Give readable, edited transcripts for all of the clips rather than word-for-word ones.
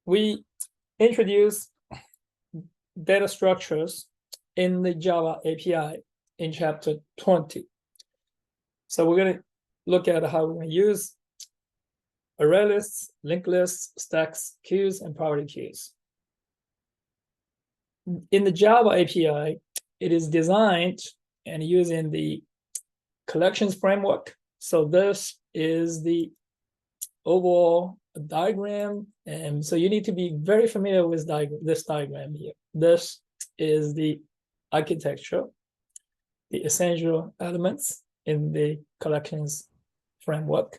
we introduce data structures in the Java API in chapter 20. So we're going to look at how we're going to use array lists, linked lists, stacks, queues, and property queues. In the Java API, it is designed and using the collections framework. So this is the overall diagram. And so you need to be very familiar with this diagram here. This is the architecture, the essential elements in the collections framework.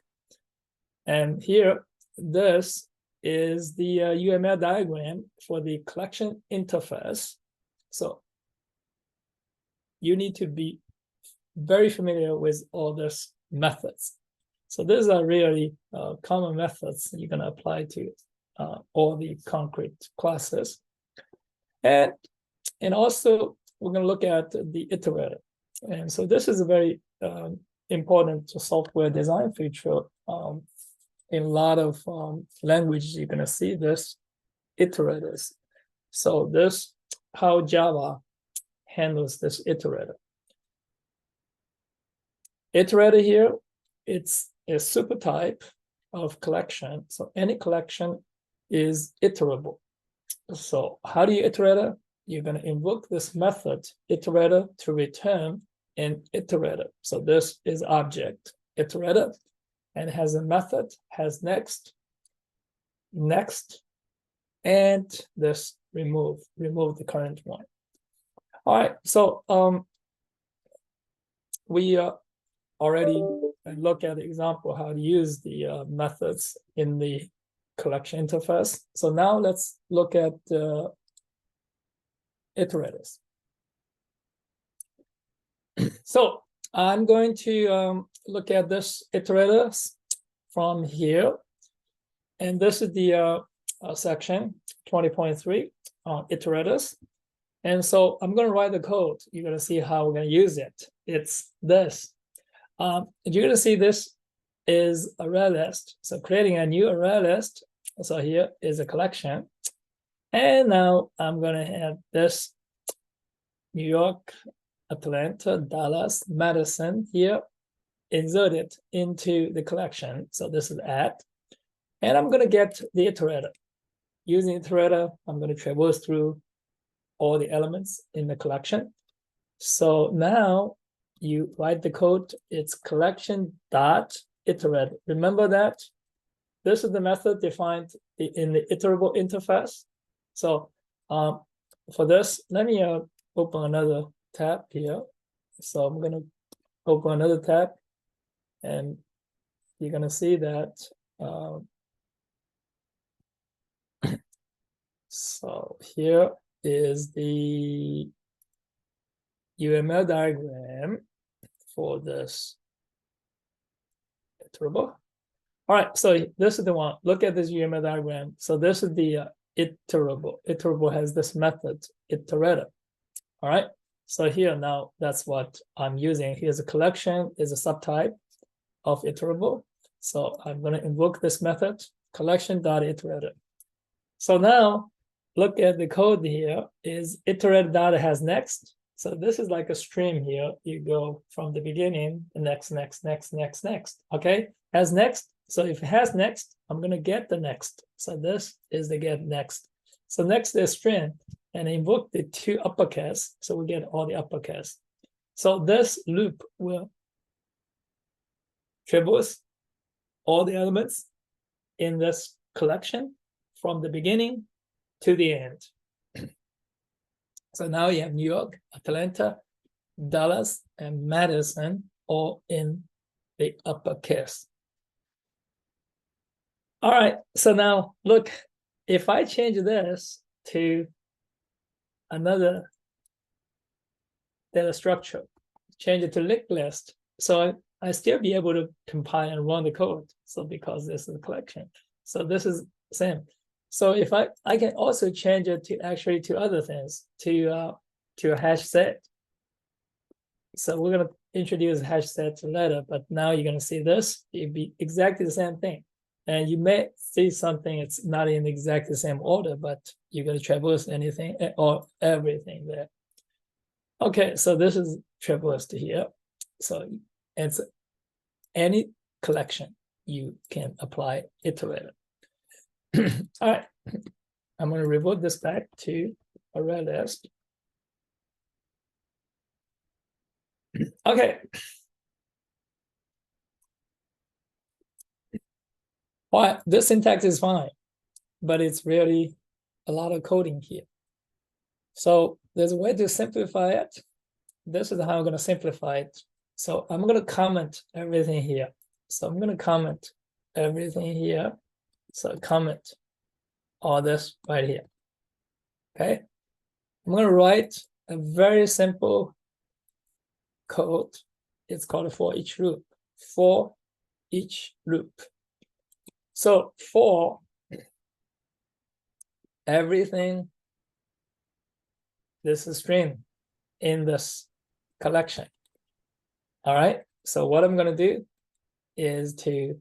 And here, this is the UML diagram for the collection interface. So you need to be very familiar with all these methods. So these are really common methods you're going to apply to all the concrete classes. And also, we're going to look at the iterator. And so this is a very important software design feature. In a lot of languages, you're going to see this iterators. So this how Java handles this iterator. Iterator here, it's a supertype of collection. So any collection is iterable. So how do you iterator? You're going to invoke this method iterator to return an iterator. So this is object iterator and has a method, has next, and this remove the current one. All right, so we already look at the example how to use the methods in the collection interface. So now let's look at iterators. So I'm going to look at this iterators from here. And this is the section 20.3 on iterators. And so I'm going to write the code. You're going to see how we're going to use it. It's this. You're going to see this is array list. So creating a new array list. So here is a collection. And now I'm going to have this New York, Atlanta, Dallas, Madison here inserted into the collection. So this is add. And I'm going to get the iterator. Using iterator, I'm going to traverse through all the elements in the collection. So now you write the code, it's collection dot iterate. Remember that this is the method defined in the iterable interface. So for this, let me open another tab here. So I'm going to open another tab, and you're going to see that. So here is the UML diagram for this iterable. All right, so this is the one. Look at this UML diagram. So this is the iterable. Iterable has this method, iterator. All right, so here now that's what I'm using. Here's a collection, is a subtype of iterable. So I'm going to invoke this method, collection.iterator. So now look at the code here is iterator data has next. So this is like a stream here. You go from the beginning, next. Okay, has next. So if it has next, I'm going to get the next. So this is the get next. So next is string and invoke the two uppercase. So we get all the uppercase. So this loop will traverse all the elements in this collection from the beginning to the end. So now you have New York, Atlanta, Dallas, and Madison all in the uppercase. All right, so now look, if I change this to another data structure, change it to linked list, so I still be able to compile and run the code. So because this is a collection. So this is the same. So if I can also change it to actually to other things, to a hash set. So we're going to introduce hash set later, but now you're going to see this. It'd be exactly the same thing. And you may see something, it's not in exactly the same order, but you're going to traverse anything or everything there. Okay, so this is traversed here. So it's any collection you can apply iterator. All right, I'm going to revert this back to array list. Okay. Well, this syntax is fine, but it's really a lot of coding here. So there's a way to simplify it. This is how I'm going to simplify it. So I'm going to comment everything here. So I'm going to comment everything here. So comment all this right here. Okay. I'm going to write a very simple code. It's called a for each loop. For each loop. So for everything, this is string in this collection. All right. So what I'm going to do is to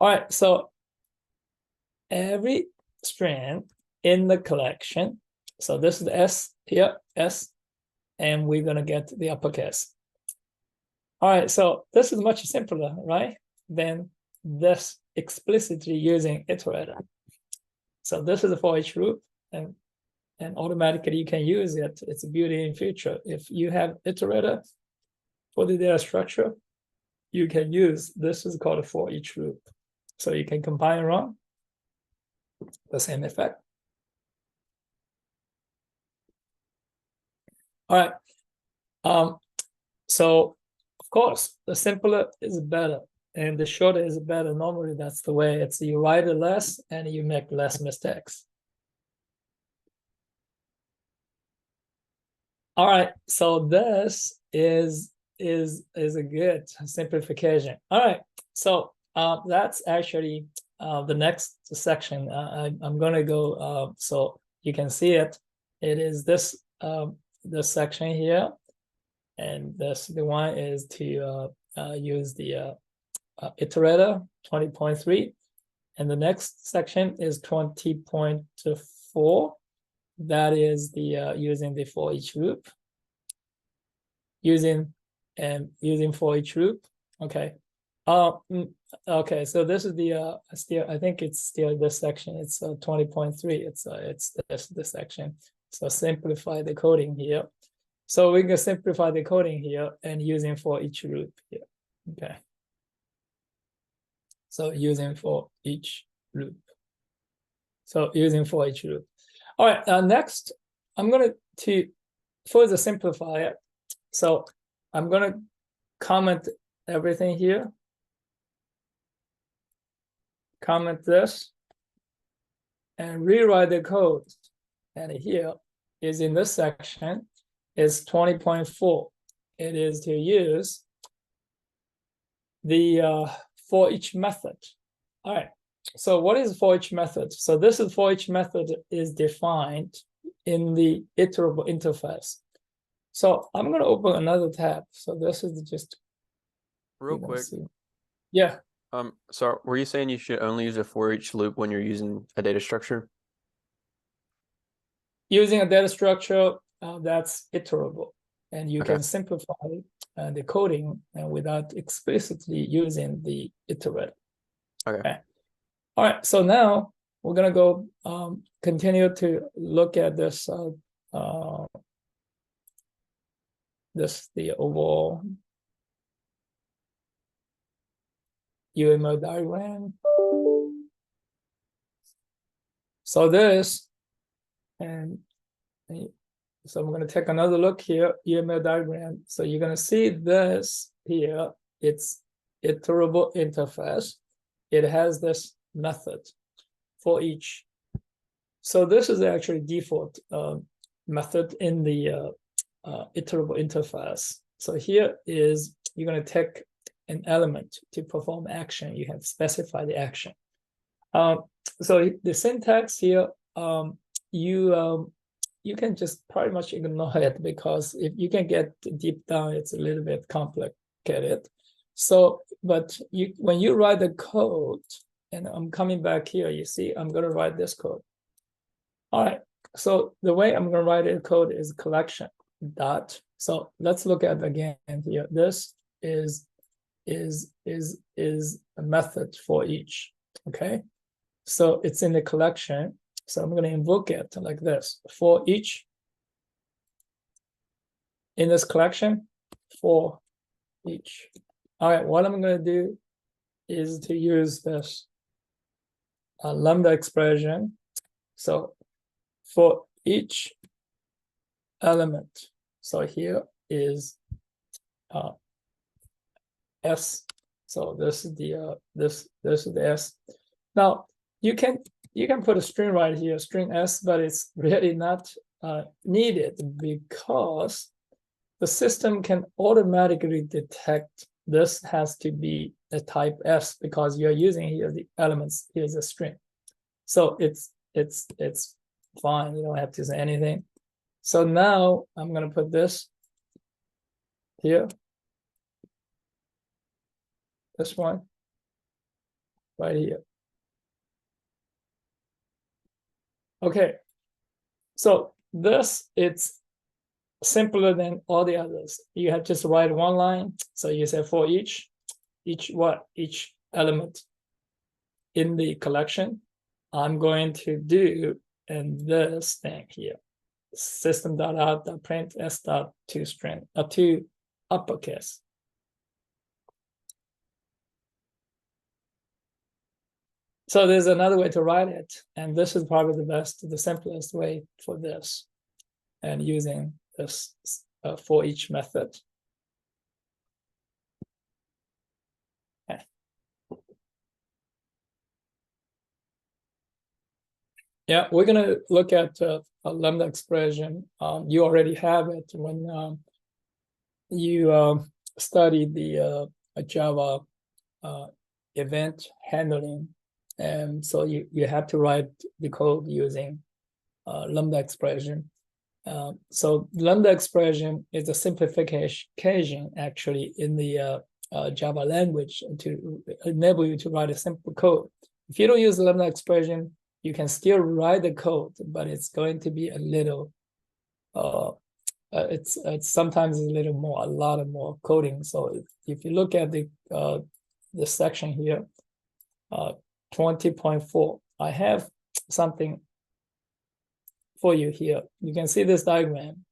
all right. So every string in the collection. So this is the S here, S, and we're going to get the uppercase. All right. So this is much simpler, right? Than this explicitly using iterator. So this is a for each loop, and automatically you can use it. It's a built-in feature. If you have iterator for the data structure, you can use this is called a for each loop. So you can combine and run the same effect. All right. So of course, the simpler is better, and the shorter is better. Normally, that's the way. It's you write it less and you make less mistakes. All right. So this is a good simplification. All right. So that's actually the next section. I'm going to go so you can see it. It is this this section here, and the one is to use the iterator 20.3, and the next section is 20.4. That is the using the for each loop. Using for each loop. Okay. Okay. So this is the still. I think it's still this section. It's 20.3. It's this section. So simplify the coding here. So we can simplify the coding here and using for each loop here. Okay. So using for each loop. So using for each loop. All right. Next, I'm going to further simplify it. So I'm going to comment everything here. Comment this and rewrite the code. And here is in this section is 20.4. It is to use the for each method. All right. So what is for each method? So this is for each method is defined in the iterable interface. So I'm going to open another tab. So this is just real quick. Yeah. So were you saying you should only use a for each loop when you're using a data structure? Using a data structure that's iterable, and you can simplify the coding without explicitly using the iterator. Okay. All right. So now we're going to go continue to look at this the overall EML diagram. So this, and so I'm going to take another look here, EML diagram. So you're going to see this here. It's iterable interface. It has this method for each. So this is actually default method in the iterable interface. So here is you're going to take an element to perform action. You have specified the action. So the syntax here you can just pretty much ignore it, because if you can get deep down, it's a little bit complicated. So, but when you write the code, and I'm coming back here, you see, I'm going to write this code. All right. So the way I'm going to write a code is collection dot. So let's look at again here. This is a method for each. Okay. So it's in the collection. So I'm going to invoke it like this: for each in this collection, for each. All right. What I'm going to do is to use this lambda expression. So for each element, so here is S. So this is the this is the S. Now you can put a string right here, string S, but it's really not needed, because the system can automatically detect this has to be a type S, because you're using here the elements. Here's a string, so it's fine. You don't have to say anything. So now I'm going to put this here, this one right here. Okay, so this, it's simpler than all the others. You have just write one line. So you say for each element in the collection, I'm going to do in this thing here, system.out.print s.toString, to uppercase. So there's another way to write it, and this is probably the simplest way for this, and using this for each method. Okay. Yeah, we're gonna look at a lambda expression. You already have it when you studied the Java event handling. And so you have to write the code using lambda expression. So lambda expression is a simplification actually in the Java language to enable you to write a simple code. If you don't use lambda expression, you can still write the code, but it's going to be a little, it's sometimes a lot more coding. So if you look at the section here, 20.4, I have something for you here. You can see this diagram.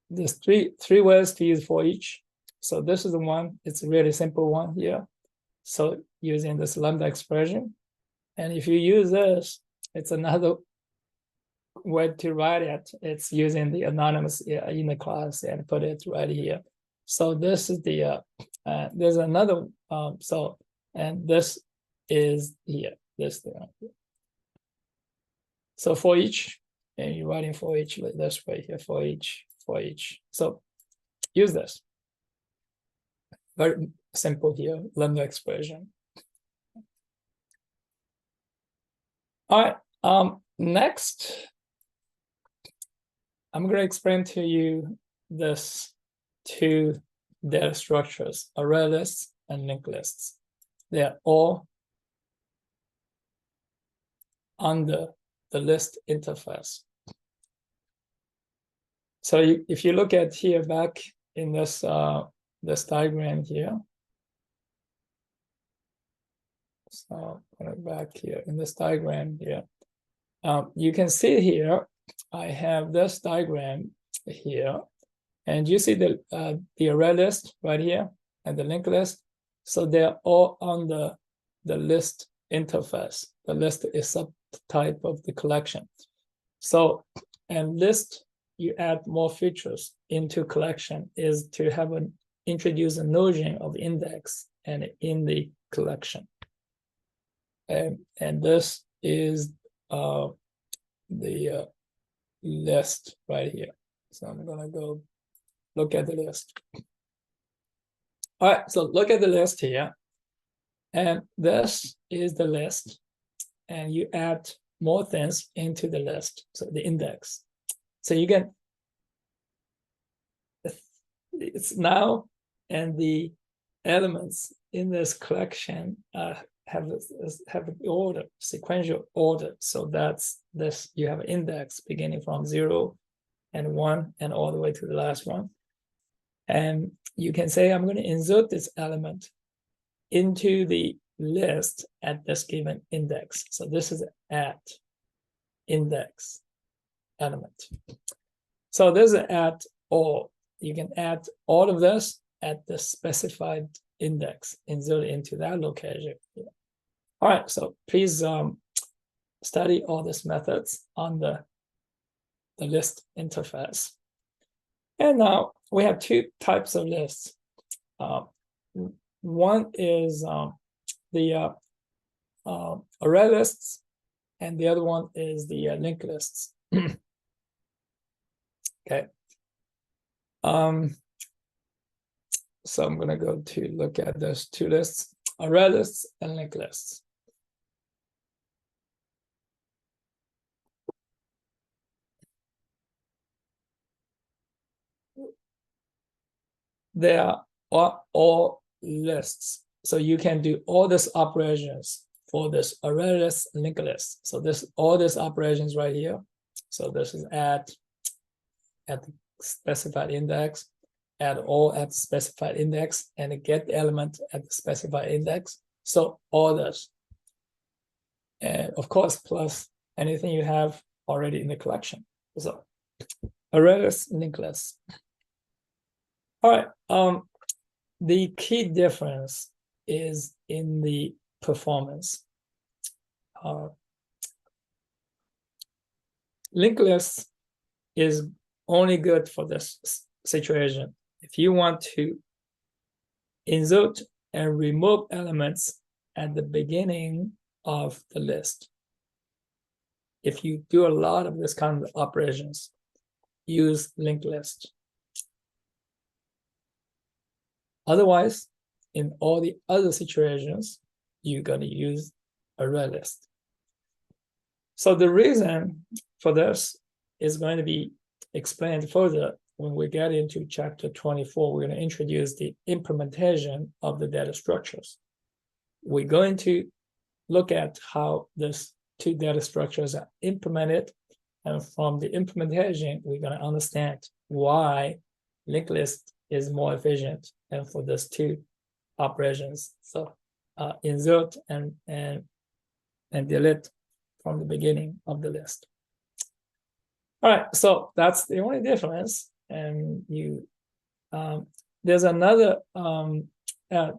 There's three ways to use for each. So this is the one. It's a really simple one here. So using this lambda expression, and if you use this, it's another way to write it. It's using the anonymous in the class and put it right here. So this is the there's another and this is here, this thing right here. So for each, and you're writing for each like this way here, for each. So use this. Very simple here, lambda expression. All right, next, I'm going to explain to you this two data structures, array lists and linked lists. They're all under the list interface. So if you look at here back in this this diagram here, so back here in this diagram here, you can see here I have this diagram here, and you see the array list right here and the linked list. So they're all under the list interface. The list is subtype of the collection. So, and list, you add more features into collection is to have introduce a notion of index and in the collection. And this is the list right here. So I'm gonna go look at the list. All right, so look at the list here. And this is the list. And you add more things into the list, so the index. So you get it's now, and the elements in this collection have an order, sequential order. So that's this, you have an index beginning from 0 and 1 and all the way to the last one. And you can say, I'm going to insert this element into the list at this given index. So this is at index element. So there's an at all. You can add all of this at the specified index, insert it into that location. All right, so please study all these methods on the list interface. And now we have two types of lists. One is the array lists, and the other one is the linked lists. Okay. So I'm going to go to look at those two lists, array lists and linked lists. They are all lists. So you can do all these operations for this array list and linked list. So this, all these operations right here. So this is at the specified index, add all at the specified index, and get the element at the specified index. So all this, and of course, plus anything you have already in the collection. So array list, linked list. All right. The key difference is in the performance. Linked list is only good for this situation. If you want to insert and remove elements at the beginning of the list, if you do a lot of this kind of operations, use linked list. Otherwise, in all the other situations, you're going to use array list. So the reason for this is going to be explained further when we get into chapter 24. We're going to introduce the implementation of the data structures. We're going to look at how these two data structures are implemented. And from the implementation, we're going to understand why linked list is more efficient and for these two operations. So insert and delete from the beginning of the list. All right, so that's the only difference. And you there's another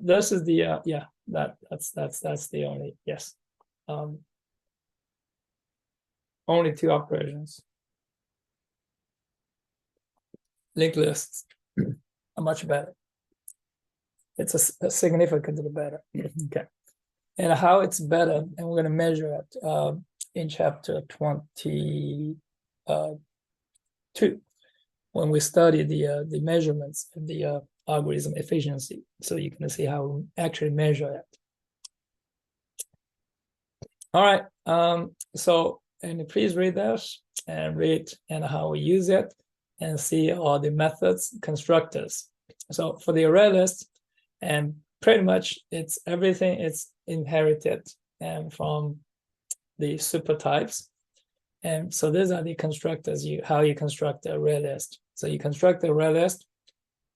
this is the yeah, that's the only, yes, only two operations. Linked lists are much better. It's a significantly better. Okay. And how it's better, and we're going to measure it in chapter 22, when we study the measurements of the algorithm efficiency. So you can see how we actually measure it. All right. So, and please read this and read and how we use it and see all the methods, constructors. So for the array list, and pretty much it's everything, it's inherited and from the super types. And so these are the constructors, how you construct the array list. So you construct the array list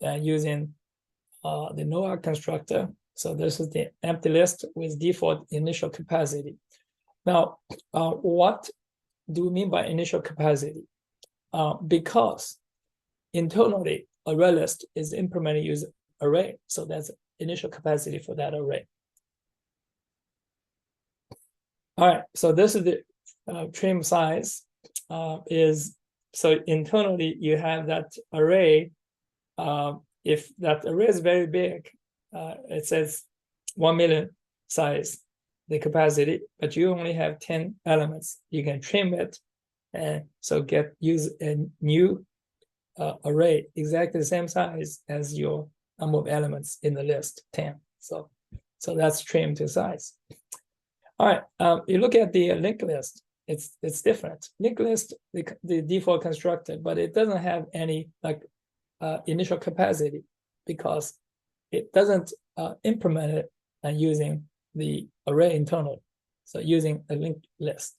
using the NOAA constructor. So this is the empty list with default initial capacity. Now, what do we mean by initial capacity? Because internally, array list is implemented using array. So that's initial capacity for that array. All right, so this is the trim size is, so internally you have that array. If that array is very big, it says 1 million size, the capacity, but you only have 10 elements. You can trim it, and so use a new array exactly the same size as your number of elements in the list, 10. So that's trimmed to size. All right, you look at the linked list. it's different. Linked list, the default constructor, but it doesn't have any like initial capacity because it doesn't implement it and using the array internal. So using a linked list.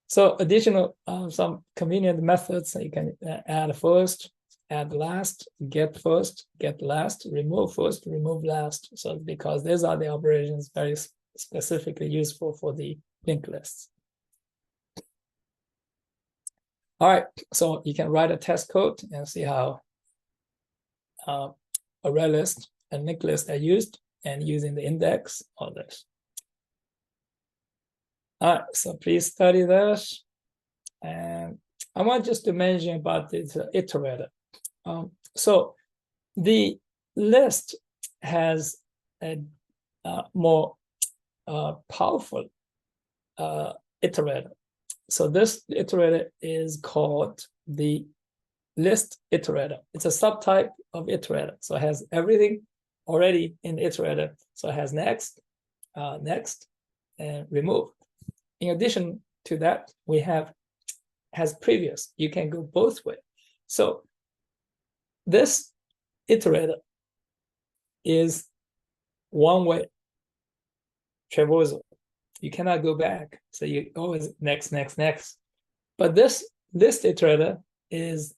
So additional some convenient methods, you can add first, add last, get first, get last, remove first, remove last. So because these are the operations very specifically useful for the linked lists. All right, so you can write a test code and see how array list and linked list are used and using the index of this. All right, so please study this. And I want just to mention about this iterator. So the list has a more powerful iterator. So this iterator is called the list iterator. It's a subtype of iterator. So it has everything already in the iterator. So it has next, next, and remove. In addition to that, we have has previous. You can go both ways. So this iterator is one-way traversal. You cannot go back. So you always next, next, next. But this iterator is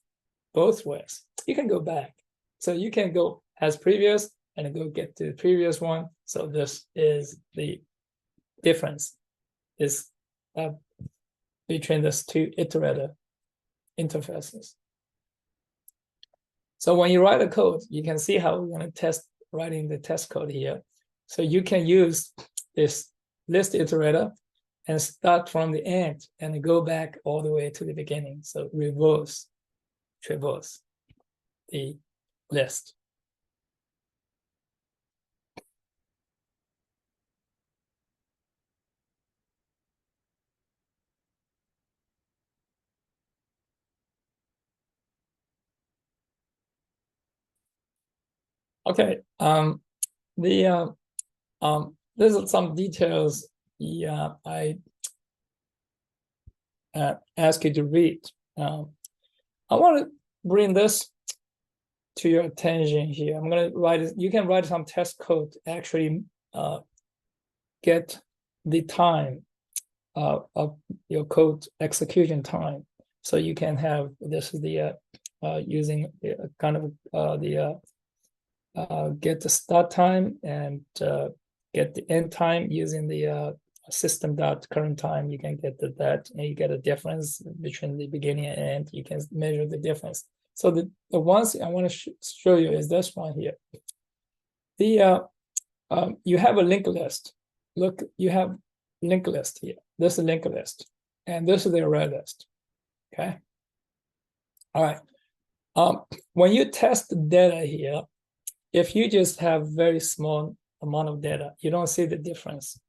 both ways. You can go back. So you can go as previous and go get to the previous one. So this is the difference is between these two iterator interfaces. So when you write a code, you can see how we're going to test writing the test code here. So you can use this list iterator and start from the end and go back all the way to the beginning. So traverse the list. Okay, there's some details I ask you to read. I want to bring this to your attention here. I'm going to write it. You can write some test code to actually get the time of your code execution time. So you can have, this is the using kind of get the start time and get the end time using the system.current time. You can get that and you get a difference between the beginning and end. You can measure the difference. So the ones I want to show you is this one here. The you have a linked list. Look, you have linked list here. This is linked list, and this is the array list. Okay. All right. When you test the data here, if you just have very small amount of data, you don't see the difference.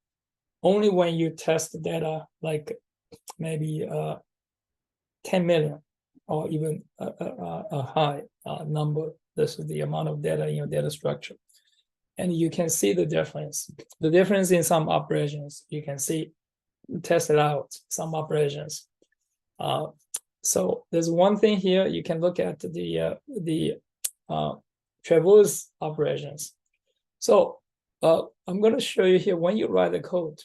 Only when you test the data, like maybe 10 million or even a high number, this is the amount of data in your data structure. And you can see the difference. The difference in some operations, you can see, test it out, some operations. So there's one thing here, you can look at the traverse operations. So I'm going to show you here, when you write the code,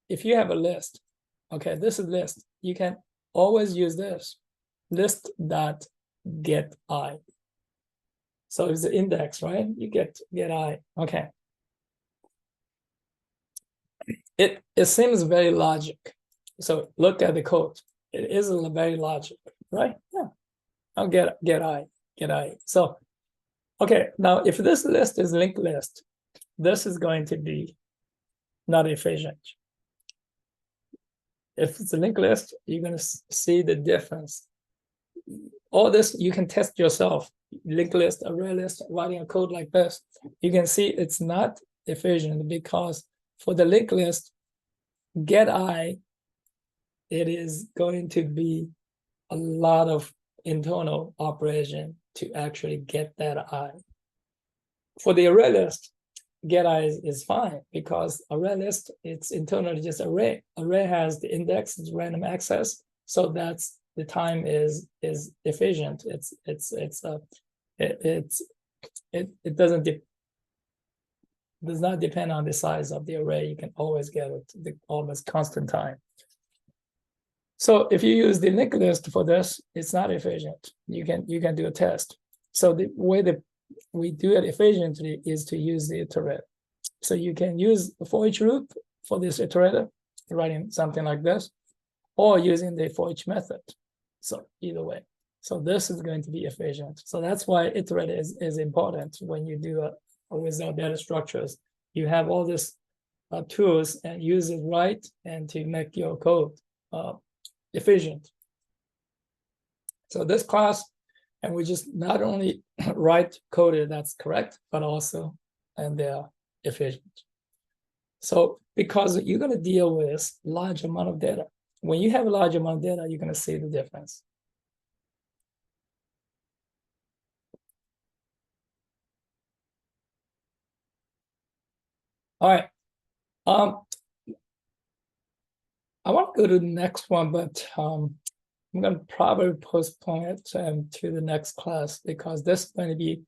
if you have a list, okay, this is list, you can always use this, list.get I. So it's the index, right? You get I, okay. It seems very logic. So look at the code. It is very logic, right? Yeah. I'll get I. So, okay, now if this list is linked list, this is going to be not efficient. If it's a linked list, you're going to see the difference. All this you can test yourself. Linked list, array list, writing a code like this, you can see it's not efficient because for the linked list, get I, it is going to be a lot of internal operation to actually get that I. For the array list, GetI is fine because array list, it's internally just array. Array has the index, it's random access, so that's the time is efficient. It does not depend on the size of the array. You can always get it the almost constant time. So if you use the linked list for this, it's not efficient. You can do a test. So the way that we do it efficiently is to use the iterator. So you can use the for each loop for this iterator, writing something like this, or using the for each method. So either way. So this is going to be efficient. So that's why iterator is important when you do without data structures. You have all these tools and use it right and to make your code efficient. So this class, and we just not only write code that's correct, but also and they're efficient. So because you're going to deal with large amount of data. When you have a large amount of data, you're going to see the difference. All right. I want to go to the next one, but I'm going to probably postpone it to the next class because this is going to be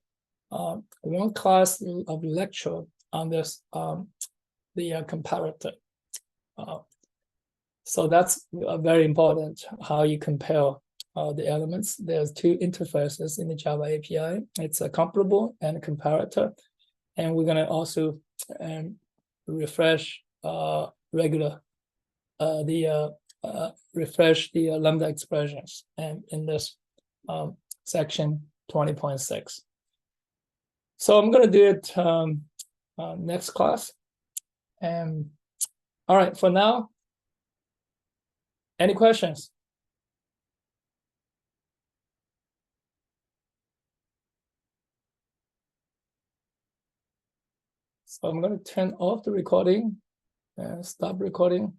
one class of lecture on this, the comparator. So that's very important, how you compare the elements. There's two interfaces in the Java API. It's a comparable and a comparator. And we're going to also refresh refresh the lambda expressions and in this section 20.6. So I'm going to do it next class. And all right, for now, any questions? So I'm going to turn off the recording and stop recording.